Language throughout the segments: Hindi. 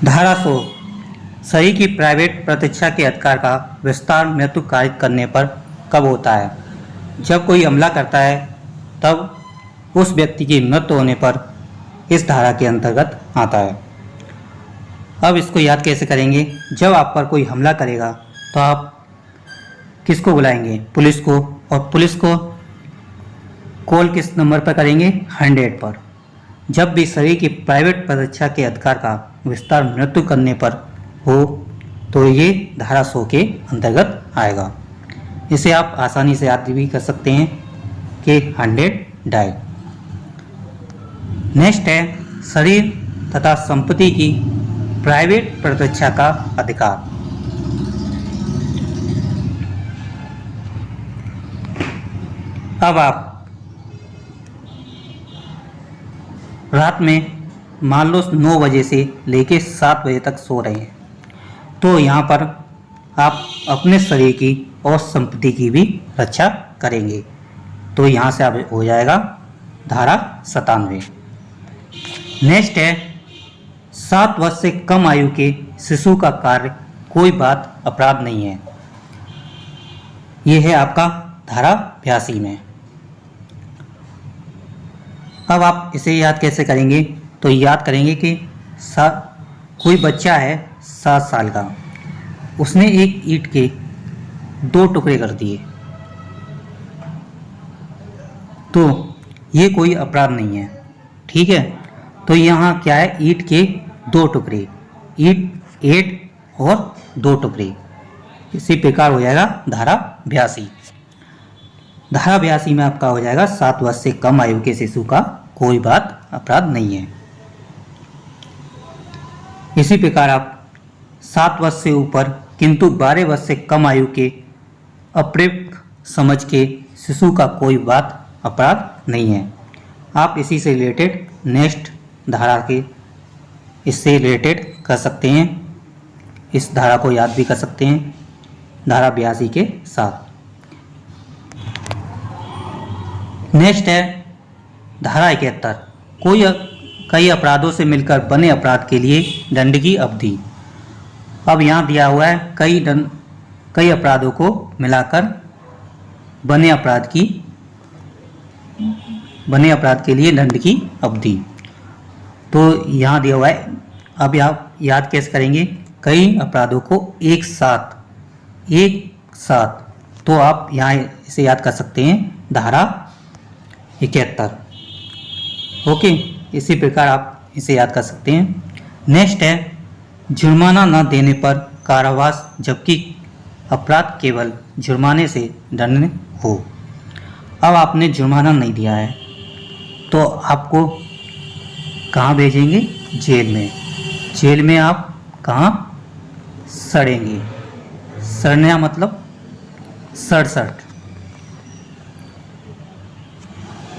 धारा 100 सही की प्राइवेट प्रतिष्ठा के अधिकार का विस्तार मृत्यु कारित करने पर कब होता है? जब कोई हमला करता है तब उस व्यक्ति की मृत्यु होने पर इस धारा के अंतर्गत आता है। अब इसको याद कैसे करेंगे? जब आप पर कोई हमला करेगा तो आप किसको बुलाएंगे? पुलिस को। और पुलिस को कॉल किस नंबर पर करेंगे? 100 पर। जब भी शरीर की प्राइवेट प्रतिष्ठा के अधिकार का विस्तार मृत्यु करने पर हो तो ये धारा 100 के अंतर्गत आएगा। इसे आप आसानी से याद भी कर सकते हैं कि 100 डाई। नेक्स्ट है शरीर तथा संपत्ति की प्राइवेट प्रतिष्ठा का अधिकार। अब आप रात में मान लो 9 बजे से लेकर 7 बजे तक सो रहे हैं, तो यहाँ पर आप अपने शरीर की और संपत्ति की भी रक्षा करेंगे। तो यहाँ से आप हो जाएगा धारा 97। नेक्स्ट है 7 वर्ष से कम आयु के शिशु का कार्य कोई बात अपराध नहीं है। ये है आपका धारा 82 में। अब आप इसे याद कैसे करेंगे? तो याद करेंगे कि कोई बच्चा है 7 साल का, उसने एक ईंट के 2 टुकड़े कर दिए, तो ये कोई अपराध नहीं है। ठीक है, तो यहाँ क्या है? ईंट के 2 टुकड़े, ईंट और 2 टुकड़े, इसी प्रकार हो जाएगा धारा 82। धारा 82 में आपका हो जाएगा 7 वर्ष से कम आयु के शिशु का कोई बात अपराध नहीं है। इसी प्रकार आप 7 वर्ष से ऊपर किंतु 12 वर्ष से कम आयु के अप्रयुक्त समझ के शिशु का कोई बात अपराध नहीं है। आप इसी से रिलेटेड नेक्स्ट धारा के इससे रिलेटेड कर सकते हैं, इस धारा को याद भी कर सकते हैं धारा 82 के साथ। नेक्स्ट है धारा 71 कई अपराधों से मिलकर बने अपराध के लिए दंड की अवधि। अब यहाँ दिया हुआ है कई अपराधों को मिलाकर बने अपराध के लिए दंड की अवधि। तो यहाँ दिया हुआ है, अब आप याद कैसे करेंगे? कई अपराधों को एक साथ, तो आप यहाँ इसे याद कर सकते हैं धारा 71। ओके, इसी प्रकार आप इसे याद कर सकते हैं। नेक्स्ट है जुर्माना न देने पर कारावास, जबकि अपराध केवल जुर्माने से दंडनीय हो। अब आपने जुर्माना नहीं दिया है तो आपको कहाँ भेजेंगे? जेल में। जेल में आप कहाँ सड़ेंगे? सड़ना मतलब सड़सठ।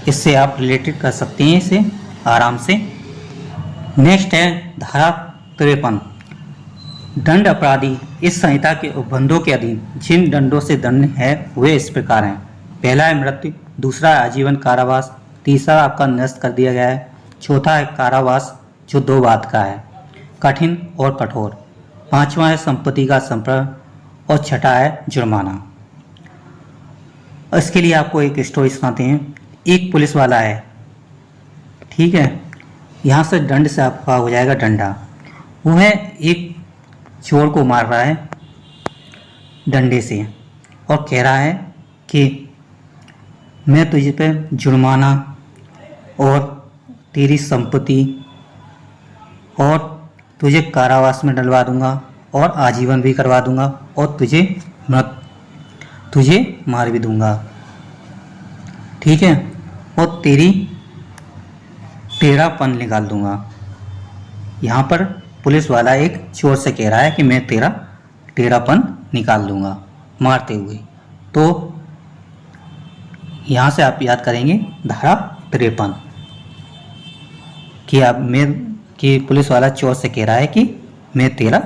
इससे आप रिलेटेड कर सकते हैं इसे आराम से। नेक्स्ट है धारा 53 दंड अपराधी इस संहिता के उपबंधों के अधीन जिन दंडों से दंड है वे इस प्रकार हैं। पहला है मृत्यु, दूसरा है आजीवन कारावास, तीसरा आपका निरस्त कर दिया गया है, चौथा है कारावास जो 2 बात का है, कठिन और कठोर, पांचवा है संपत्ति का संप्रहरण और छठा है जुर्माना। इसके लिए आपको एक स्टोरी सुनाते हैं। एक पुलिस वाला है, ठीक है, यहाँ से दंड से आपका हो जाएगा डंडा। वो है एक चोर को मार रहा है डंडे से और कह रहा है कि मैं तुझे पे जुर्माना और तेरी संपत्ति और तुझे कारावास में डलवा दूंगा और आजीवन भी करवा दूंगा और तुझे मार भी दूंगा, ठीक है, और तेरी टेढ़ापन निकाल दूंगा। यहाँ पर पुलिस वाला एक चोर से कह रहा है कि मैं तेरा टेढ़ापन निकाल दूंगा मारते हुए। तो यहाँ से आप याद करेंगे धारा 53 कि पुलिस वाला चोर से कह रहा है कि मैं तेरा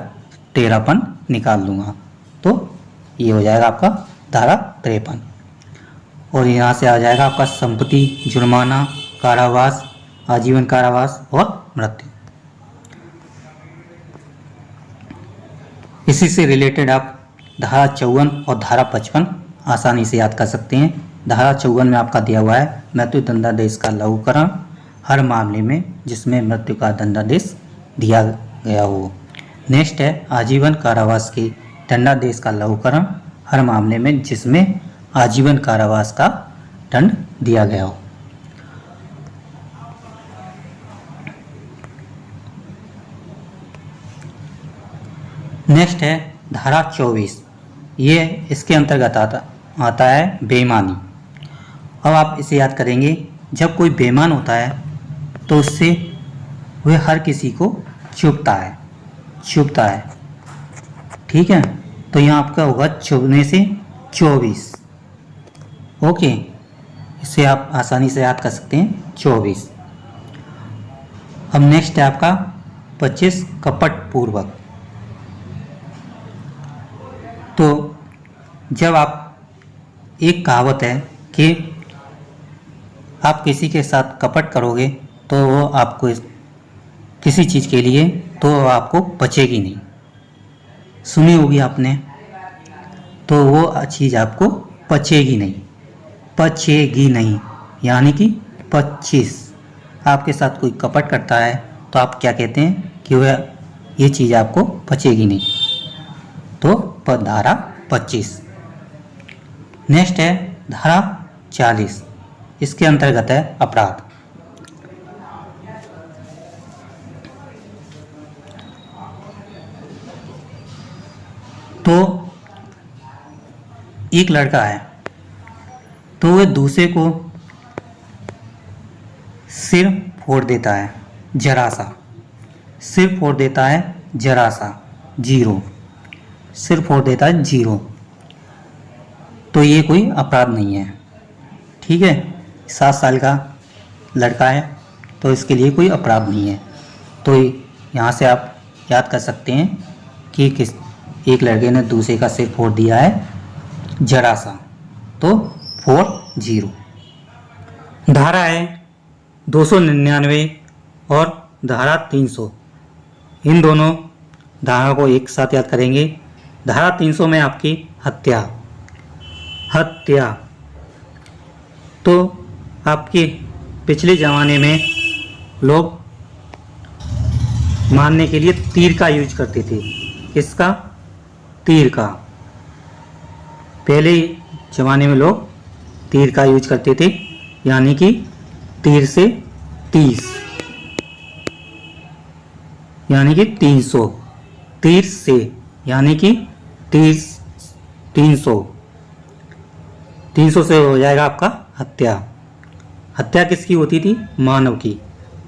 टेढ़ापन निकाल दूंगा। तो ये हो जाएगा आपका धारा 53। और यहाँ से आ जाएगा आपका संपत्ति, जुर्माना, कारावास, आजीवन कारावास और मृत्यु। इसी से रिलेटेड आप धारा 54 और धारा 55 आसानी से याद कर सकते हैं। धारा 54 में आपका दिया हुआ है मृत्यु दंडादेश का लघुकरण हर मामले में जिसमें मृत्यु का दंडादेश दिया गया हो। नेक्स्ट है आजीवन कारावास के दंडादेश का लघुकरण हर मामले में जिसमें आजीवन कारावास का दंड दिया गया हो। नेक्स्ट है धारा 24, ये इसके अंतर्गत आता है बेईमानी। अब आप इसे याद करेंगे, जब कोई बेईमान होता है तो उससे वह हर किसी को चुभता है। ठीक है, तो यहाँ आपका होगा चुभने से 24। ओके, इसे आप आसानी से याद कर सकते हैं 24। अब नेक्स्ट है आपका 25 कपट पूर्वक। तो जब आप, एक कहावत है कि आप किसी के साथ कपट करोगे तो वो आपको किसी चीज़ के लिए तो आपको बचेगी नहीं, सुनी होगी आपने, तो वो चीज़ आपको बचेगी नहीं, यानी कि 25। आपके साथ कोई कपट करता है तो आप क्या कहते हैं कि वह ये चीज़ आपको बचेगी नहीं, तो धारा 25। नेक्स्ट है धारा 40, इसके अंतर्गत है अपराध। तो एक लड़का है तो वह दूसरे को सिर फोड़ देता है जरा सा, जीरो, सिर फोड़ देता है 0, तो ये कोई अपराध नहीं है। ठीक है, 7 साल का लड़का है तो इसके लिए कोई अपराध नहीं है। तो यहाँ से आप याद कर सकते हैं कि एक लड़के ने दूसरे का सिर फोड़ दिया है जरा सा, तो 40। धारा है 299 और धारा 300, इन दोनों धाराओं को एक साथ याद करेंगे। धारा 300 में आपकी हत्या, तो आपके पिछले ज़माने में लोग मारने के लिए तीर का यूज करते थे। किसका? तीर का। पहले ज़माने में लोग तीर का यूज करते थे, यानी कि तीर से 30, यानी कि 300, तीर से यानी कि 300 से हो जाएगा आपका हत्या। हत्या किसकी होती थी? मानव की।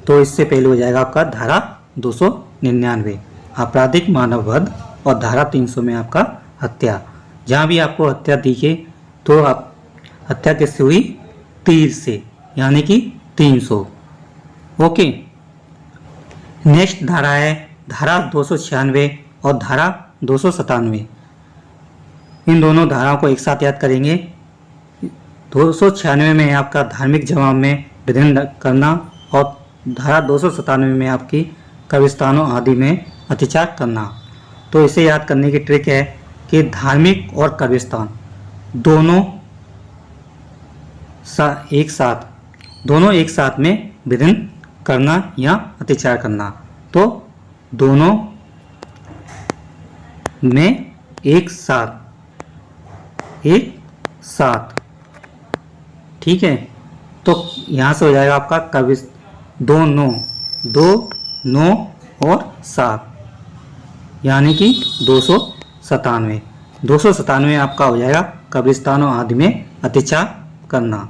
तो इससे पहले हो जाएगा आपका धारा 299 आपराधिक मानववध, और धारा 300 में आपका हत्या। जहाँ भी आपको हत्या दिखे तो आप हत्या किससे हुई? तीर से, यानी कि 300। ओके, नेक्स्ट धारा है धारा 296 और धारा 297। इन दोनों धाराओं को एक साथ याद करेंगे। 296 में आपका धार्मिक जवाब में विभिन्न करना, और धारा 297 में आपकी कब्रिस्तानों आदि में अत्याचार करना। तो इसे याद करने की ट्रिक है कि धार्मिक और कब्रिस्तान दोनों एक साथ में विभिन्न करना या अत्याचार करना। तो दोनों में एक साथ, ठीक है। तो यहाँ से हो जाएगा आपका कब्रिस्तान 2 9 और 7, यानी कि 297। 297 आपका हो जाएगा कब्रिस्तानों आदि में अत्याचार करना,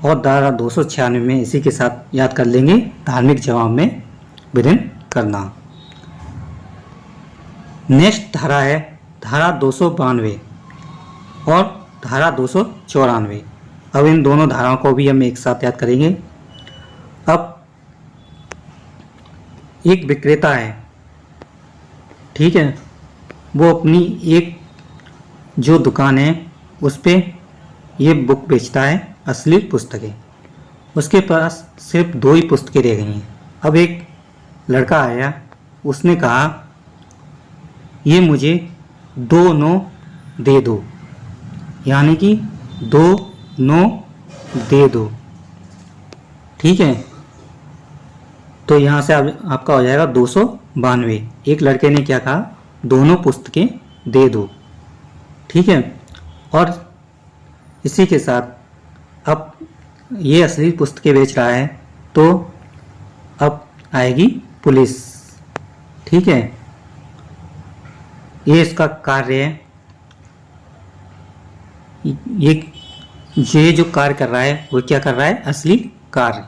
और धारा 296 में इसी के साथ याद कर लेंगे धार्मिक जवाब में विघ्न करना। नेक्स्ट धारा है धारा 292 और धारा 294। अब इन दोनों धाराओं को भी हम एक साथ याद करेंगे। अब एक विक्रेता है, ठीक है, वो अपनी एक जो दुकान है उस पर ये बुक बेचता है, अश्लील पुस्तकें। उसके पास सिर्फ 2 ही पुस्तकें रह गई हैं। अब एक लड़का आया, उसने कहा ये मुझे 2 नौ दे दो, यानी कि 2 नौ दे दो। ठीक है, तो यहाँ से आपका हो जाएगा 292। एक लड़के ने क्या कहा, दोनों पुस्तकें दे दो। ठीक है, और इसी के साथ अब ये असली पुस्तकें बेच रहा है, तो अब आएगी पुलिस। ठीक है, ये इसका कार्य है। ये जो कार्य कर रहा है वो क्या कर रहा है, असली कार्य।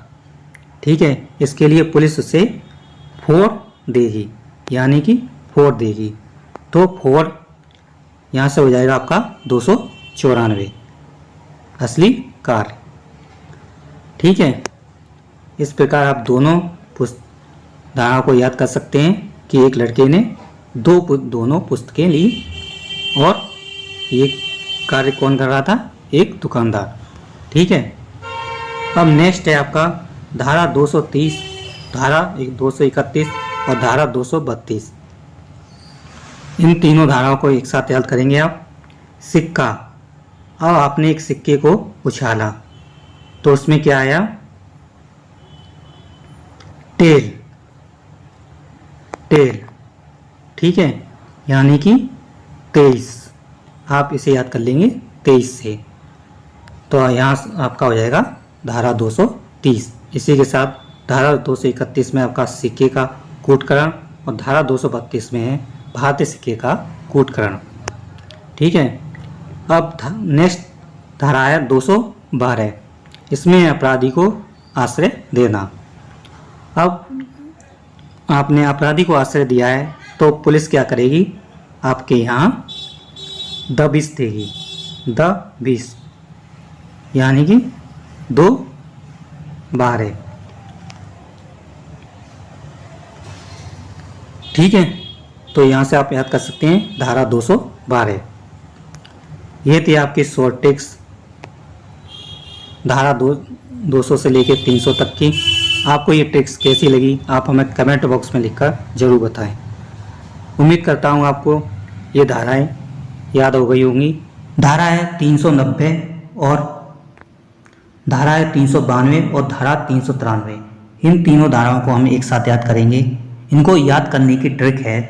ठीक है, इसके लिए पुलिस उसे 4 देगी, यानी कि 4 देगी। तो 4 यहाँ से हो जाएगा आपका 294 असली कार्य। ठीक है, इस प्रकार आप दोनों धाराओं को याद कर सकते हैं कि एक लड़के ने दोनों पुस्तकें ली, और ये कार्य कौन कर रहा था, एक दुकानदार। ठीक है, अब नेक्स्ट है आपका धारा 230, धारा 231 और धारा 232। इन तीनों धाराओं को एक साथ याद करेंगे आप। सिक्का, अब आपने एक सिक्के को उछाला तो उसमें क्या आया, टेल। ठीक है, यानी कि 23। आप इसे याद कर लेंगे 23 से, तो यहाँ आपका हो जाएगा धारा 230। इसी के साथ धारा 231 में आपका सिक्के का कूटकरण, और धारा 232 में है भारतीय सिक्के का कूटकरण। ठीक है, अब नेक्स्ट धारा है 212। इसमें अपराधी को आश्रय देना। अब आपने अपराधी को आश्रय दिया है तो पुलिस क्या करेगी, आपके यहाँ दबिश देगी। दबिश यानी कि 212। ठीक है, तो यहाँ से आप याद कर सकते हैं धारा 212। ये थी आपकी शॉर्ट ट्रिक्स धारा 200 से लेकर 300 तक की। आपको ये ट्रिक्स कैसी लगी आप हमें कमेंट बॉक्स में लिखकर ज़रूर बताएं। उम्मीद करता हूँ आपको ये धाराएं याद हो गई होंगी। धारा है 390 और धारा है 392 और धारा 393। इन तीनों धाराओं को हम एक साथ याद करेंगे। इनको याद करने की ट्रिक है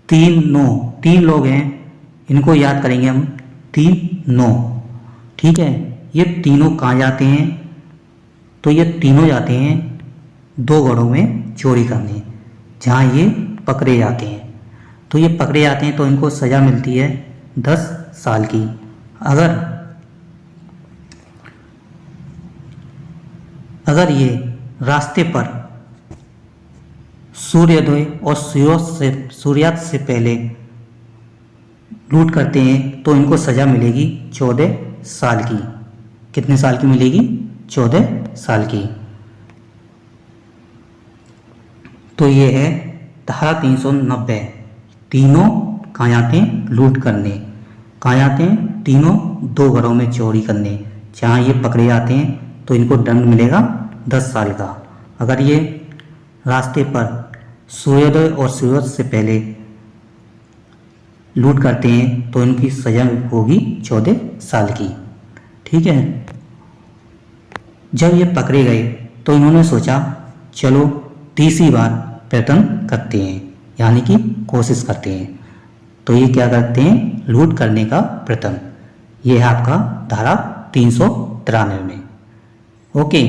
3 लोग हैं, इनको याद करेंगे हम 3 ठीक है, ये तीनों कहाँ जाते हैं, तो ये तीनों जाते हैं 2 घरों में चोरी करने, जहाँ ये पकड़े जाते हैं। तो ये पकड़े जाते हैं तो इनको सज़ा मिलती है 10 साल की। अगर ये रास्ते पर सूर्योदय और सूर्यास्त से पहले लूट करते हैं तो इनको सज़ा मिलेगी 14 साल की। कितने साल की मिलेगी, 14 साल की। तो ये है धारा 390। तीनों कहाँ जाते हैं, लूट करने। कहाँ जाते हैं, तीनों 2 घरों में चोरी करने, जहाँ ये पकड़े जाते हैं तो इनको दंड मिलेगा 10 साल का। अगर ये रास्ते पर सूर्योदय और सूर्यास्त से पहले लूट करते हैं तो इनकी सज़ा होगी 14 साल की। ठीक है, जब ये पकड़े गए तो इन्होंने सोचा चलो तीसरी बार प्रयत्न करते हैं, यानी कि कोशिश करते हैं। तो ये क्या करते हैं, लूट करने का प्रयत्न। ये है आपका धारा 393 में। ओके,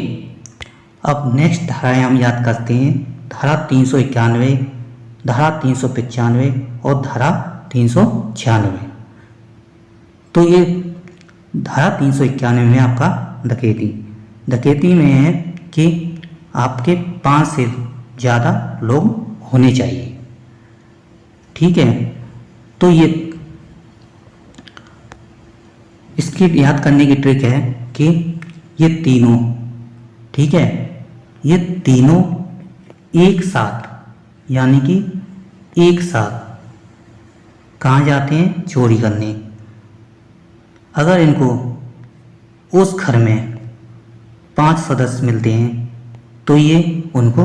अब नेक्स्ट धाराएं हम याद करते हैं। धारा 391, धारा 395 और धारा 396। तो ये धारा 391 में आपका डकैती में है कि आपके 5 से ज़्यादा लोग होने चाहिए। ठीक है, तो ये इसकी याद करने की ट्रिक है कि ये तीनों, ठीक है, ये तीनों एक साथ, यानी कि एक साथ कहाँ जाते हैं, चोरी करने। अगर इनको उस घर में 5 सदस्य मिलते हैं तो ये उनको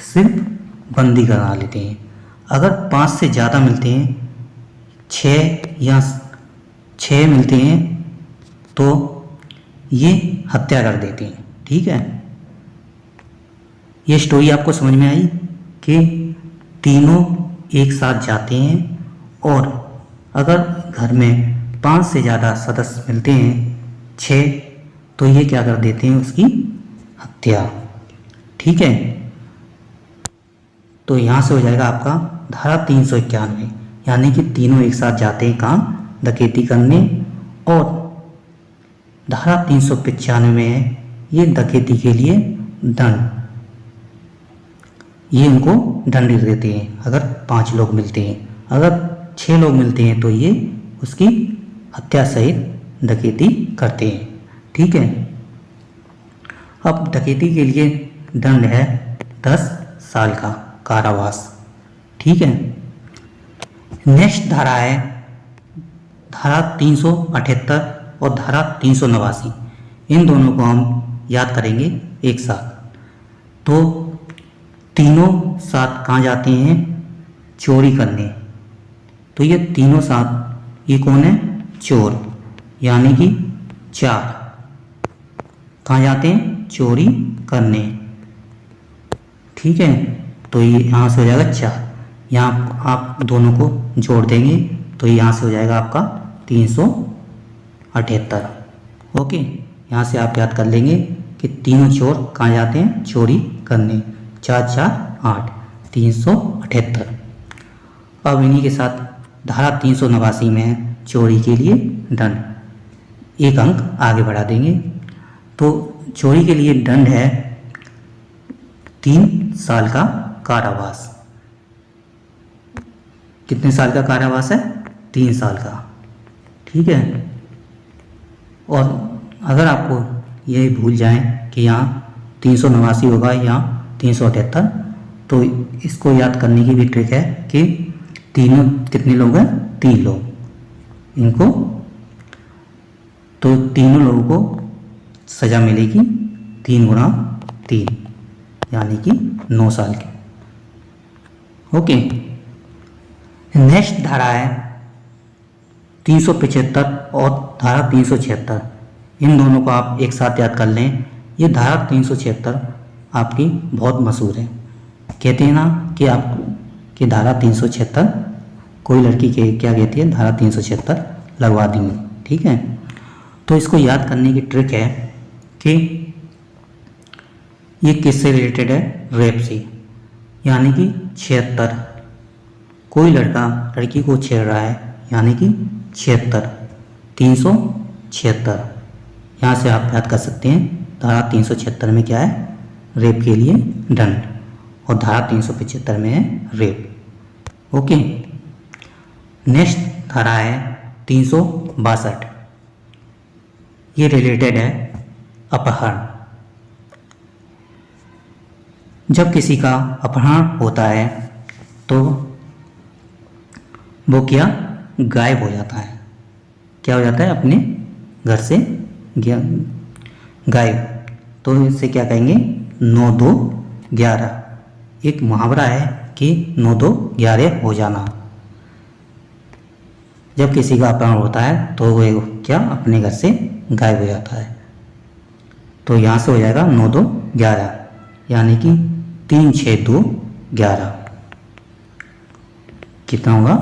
सिर्फ बंदी करा लेते हैं। अगर 5 से ज़्यादा मिलते हैं, 6 या 6 मिलते हैं, तो ये हत्या कर देते हैं। ठीक है, ये स्टोरी आपको समझ में आई कि तीनों एक साथ जाते हैं और अगर घर में 5 से ज़्यादा सदस्य मिलते हैं, 6, तो ये क्या कर देते हैं, उसकी हत्या। ठीक है, तो यहाँ से हो जाएगा आपका धारा 391, यानी कि तीनों एक साथ जाते हैं कहाँ, डकैती करने। और धारा 395 में है ये डकैती के लिए दंड, ये उनको दंड देते हैं अगर 5 लोग मिलते हैं। अगर 6 लोग मिलते हैं तो ये उसकी हत्या सहित डकैती करते हैं। ठीक है, अब डकैती के लिए दंड है 10 साल का कारावास। ठीक है, नेक्स्ट धारा है धारा 378 और धारा 389। इन दोनों को हम याद करेंगे एक साथ। तो तीनों साथ कहाँ जाते हैं, चोरी करने। तो ये तीनों साथ, ये कौन है, चोर, यानी कि 4 कहाँ जाते हैं, चोरी करने। ठीक है, तो ये यहाँ से हो जाएगा 4, यहाँ आप दोनों को जोड़ देंगे तो यहाँ से हो जाएगा आपका 378। ओके, यहाँ से आप याद कर लेंगे कि तीनों चोर कहाँ जाते हैं, चोरी करने। 4 4 8, 378। अब इन्हीं के साथ धारा 389 में है चोरी के लिए दंड, एक अंक आगे बढ़ा देंगे। तो चोरी के लिए दंड है 3 साल का कारावास। कितने साल का कारावास है, 3 साल का। ठीक है, और अगर आपको ये भूल जाएं कि यहाँ 389 होगा, यहाँ 378, तो इसको याद करने की भी ट्रिक है कि तीनों कितने लोग हैं, 3 लोग, इनको तो तीनों लोगों को सज़ा मिलेगी 3 गुणा 3, यानी कि 9 साल की। ओके, नेक्स्ट धारा है 375 और धारा 376। इन दोनों को आप एक साथ याद कर लें। ये धारा 376 आपकी बहुत मशहूर है। कहते हैं ना कि आप कि धारा 376, कोई लड़की के क्या कहती है, धारा 376 लगवा देंगे। ठीक है, तो इसको याद करने की ट्रिक है कि ये किससे रिलेटेड है, रेप से, यानी कि 76, कोई लड़का लड़की को छेड़ रहा है, यानी कि 76, 376। यहाँ से आप याद कर सकते हैं धारा 376 में क्या है, रेप के लिए दंड, और धारा 375 में है रेप। ओके, नेक्स्ट धारा है 362, ये रिलेटेड है अपहरण। जब किसी का अपहरण होता है तो वो क्या, गायब हो जाता है। क्या हो जाता है, अपने घर से गायब। तो इसे क्या कहेंगे, 9 2 11। एक मुहावरा है कि 9 2 11 हो जाना। जब किसी का अपहरण होता है तो वो क्या, अपने घर से गायब हो जाता है। तो यहाँ से हो जाएगा 9 2 11, यानी कि 3 6 2 11। कितना होगा,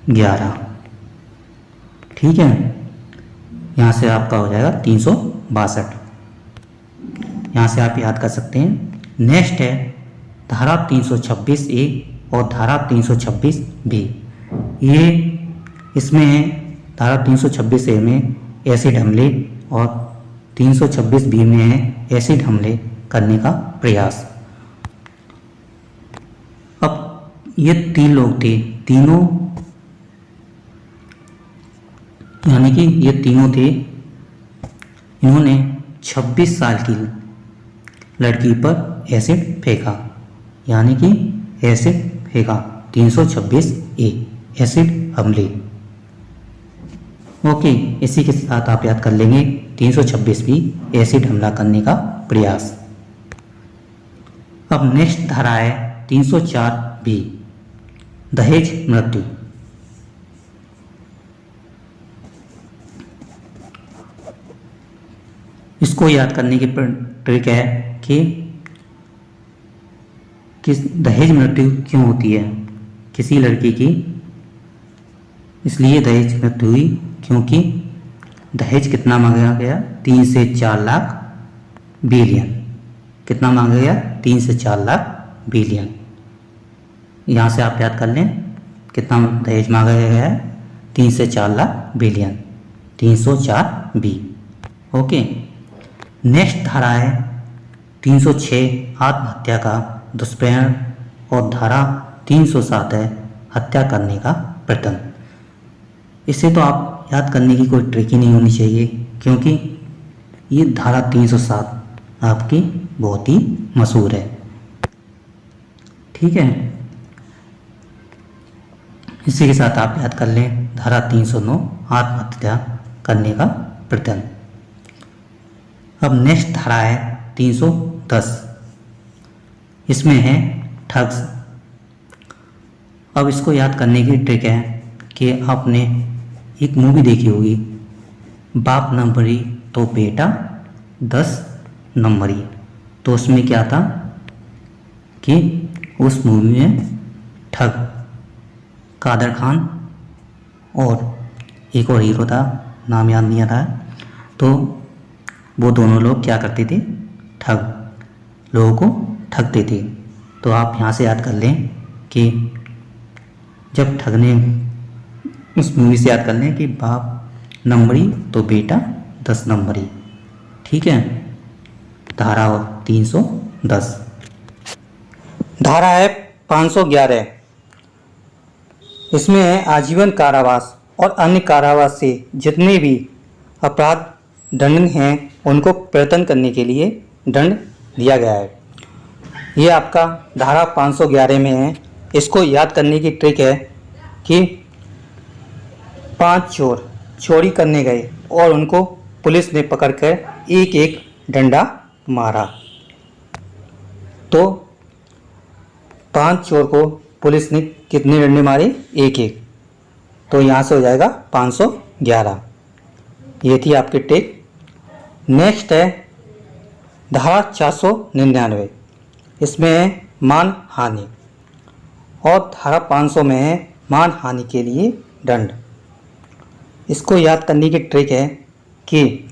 11। ठीक है, यहाँ से आपका हो जाएगा 362। यहाँ से आप याद कर सकते हैं। नेक्स्ट है धारा 326A और धारा 326B। ये इसमें है धारा 326A में एसिड हमले और 326B में है एसिड हमले करने का प्रयास। अब ये 3 लोग थे, तीनों, यानी कि ये तीनों थे, इन्होंने 26 साल की लड़की पर एसिड फेंका, यानी कि एसिड फेंका, 326A एसिड हमले। ओके, इसी के साथ आप याद कर लेंगे 326B एसिड हमला करने का प्रयास। अब नेक्स्ट धारा है 304 बी, दहेज मृत्यु। इसको याद करने की ट्रिक है कि किस दहेज मृत्यु क्यों होती है किसी लड़की की। इसलिए दहेज मृत्यु हुई क्योंकि दहेज कितना मांगा गया, 3 से 4 लाख बिलियन। कितना मांगा गया, 3 से 4 लाख बिलियन। यहाँ से आप याद कर लें कितना दहेज मांगा गया है, 3 से 4 lakh billion, 304 B. Okay, next धारा है 306 आत्महत्या का दुष्प्रेरण और धारा 307 है हत्या करने का प्रयत्न। इसे तो आप याद करने की कोई ट्रिक ही नहीं होनी चाहिए क्योंकि ये धारा 307 आपकी बहुत ही मशहूर है। ठीक है, इसी के साथ आप याद कर लें धारा 309 आत्महत्या करने का प्रयत्न। अब नेक्स्ट धारा है 310, इसमें है ठग्स। अब इसको याद करने की ट्रिक है कि आपने एक मूवी देखी होगी, बाप नंबरी तो बेटा 10 नंबरी। तो उसमें क्या था कि उस मूवी में ठग कादर खान और एक और हीरो था, नाम याद नहीं आ रहा है, तो वो दोनों लोग क्या करते थे, ठग लोगों को ठगते थे। तो आप यहाँ से याद कर लें कि जब ठगने, उस मूवी से याद कर लें कि बाप नंबरी तो बेटा 10 नंबरी। ठीक है, धारा 310। धारा है 511, इसमें है आजीवन कारावास और अन्य कारावास से जितने भी अपराध दंड हैं उनको प्रयत्न करने के लिए दंड दिया गया है। ये आपका धारा 511 में है। इसको याद करने की ट्रिक है कि 5 चोर चोरी करने गए और उनको पुलिस ने पकड़कर एक एक डंडा मारा। तो 5 चोर को पुलिस ने कितने डंडे मारे, एक एक। तो यहाँ से हो जाएगा 511। ये थी आपकी ट्रिक। नेक्स्ट है धारा 499, इसमें है मान हानि और धारा 500 में है मान हानि के लिए दंड। इसको याद करने की ट्रिक है कि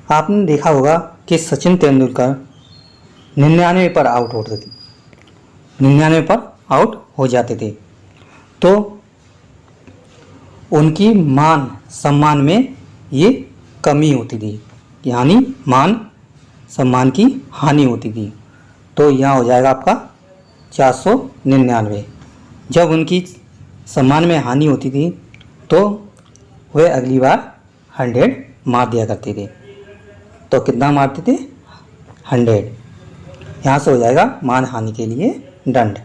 आपने देखा होगा कि सचिन तेंदुलकर 99 पर आउट होते थे, 99 पर आउट हो जाते थे, तो उनकी मान सम्मान में ये कमी होती थी, यानी मान सम्मान की हानि होती थी। तो यहाँ हो जाएगा आपका 499। जब उनकी सम्मान में हानि होती थी तो वे अगली बार 100 मार दिया करते थे। तो कितना मारते थे, 100। यहाँ से हो जाएगा मान हानि के लिए दंड।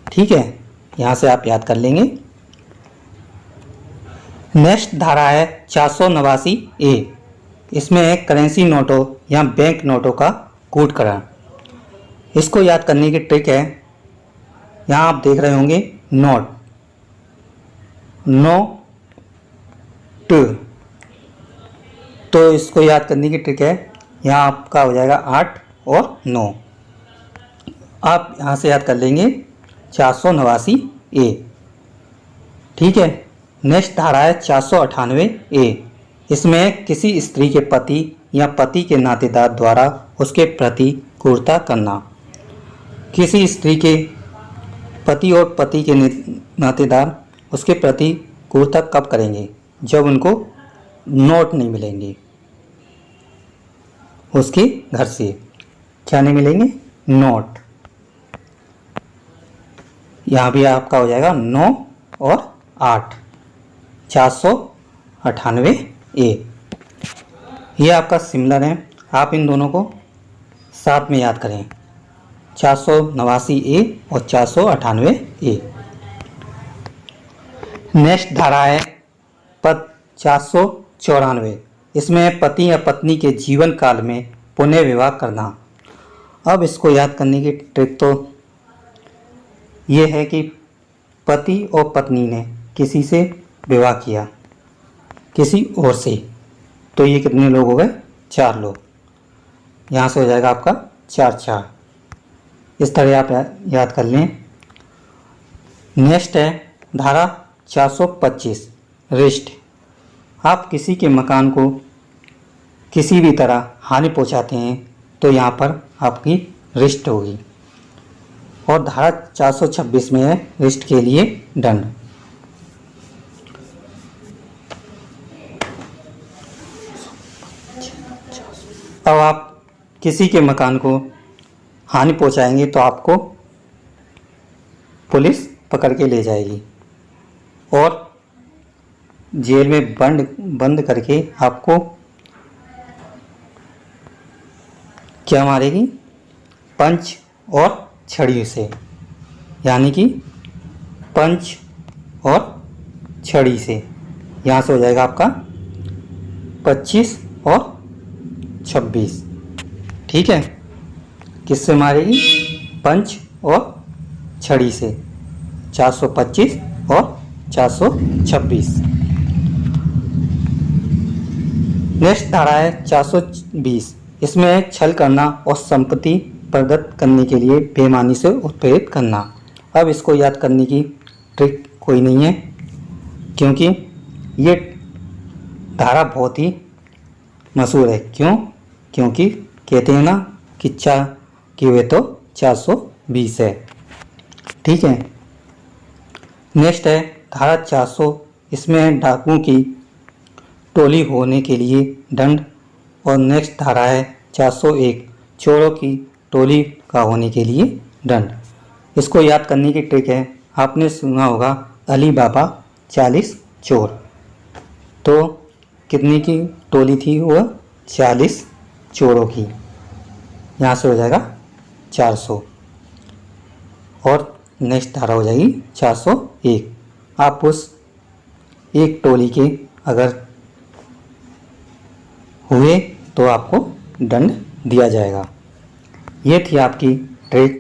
ठीक है, यहाँ से आप याद कर लेंगे। नेक्स्ट धारा है 489 ए, इसमें है करेंसी नोटों या बैंक नोटों का कूटकरण। इसको याद करने की ट्रिक है, यहाँ आप देख रहे होंगे नोट, तो इसको याद करने की ट्रिक है, यहाँ आपका हो जाएगा 8 और 9। आप यहाँ से याद कर लेंगे 489 ए। ठीक है, नेक्स्ट धारा है 498 ए, इसमें किसी स्त्री के पति या पति के नातेदार द्वारा उसके प्रति क्रूरता करना। किसी स्त्री के पति और पति के नातेदार उसके प्रति क्रूरता कब करेंगे, जब उनको नोट नहीं मिलेंगे उसके घर से। क्या नहीं मिलेंगे, नोट। यहाँ भी आपका हो जाएगा 9 और 8, 498 ए। ये आपका सिमिलर है, आप इन दोनों को साथ में याद करें, 489 ए और 498 ए। नेक्स्ट धारा है 494, इसमें पति या पत्नी के जीवन काल में पुनः विवाह करना। अब इसको याद करने की ट्रिक तो ये है कि पति और पत्नी ने किसी से विवाह किया, किसी और से, तो ये कितने लोग हो गए? 4 लोग। यहाँ से हो जाएगा आपका 4 4। इस तरह आप याद कर लें। नेक्स्ट है धारा 425 रिस्ट। आप किसी के मकान को किसी भी तरह हानि पहुंचाते हैं तो यहाँ पर आपकी रिस्ट होगी। और धारा 426 में है रिस्ट के लिए दंड। अब आप किसी के मकान को हानि पहुंचाएंगे तो आपको पुलिस पकड़ के ले जाएगी और जेल में बंद करके आपको क्या मारेगी? पंच और छड़ी से, यानी कि पंच और छड़ी से। यहाँ से हो जाएगा आपका 25 और 26। ठीक है, किससे मारेगी? पंच और छड़ी से। 425 और 426। नेक्स्ट धारा है 420। इसमें है छल करना और संपत्ति प्रदत्त करने के लिए बेईमानी से उत्प्रेरित करना। अब इसको याद करने की ट्रिक कोई नहीं है, क्योंकि ये धारा बहुत ही मशहूर है। क्यों? क्योंकि कहते हैं ना कि कि वे तो 420 है। ठीक है। नेक्स्ट है धारा 400। इसमें डाकुओं की टोली होने के लिए दंड। और नेक्स्ट धारा है 401 चोरों की टोली का होने के लिए दंड। इसको याद करने की ट्रिक है, आपने सुना होगा अली बाबा 40 चोर। तो कितनी की टोली थी? वो 40 चोरों की। यहाँ से हो जाएगा 400। और नेक्स्ट धारा हो जाएगी 401। आप उस एक टोली के अगर हुए तो आपको दंड दिया जाएगा। ये थी आपकी ट्रिक।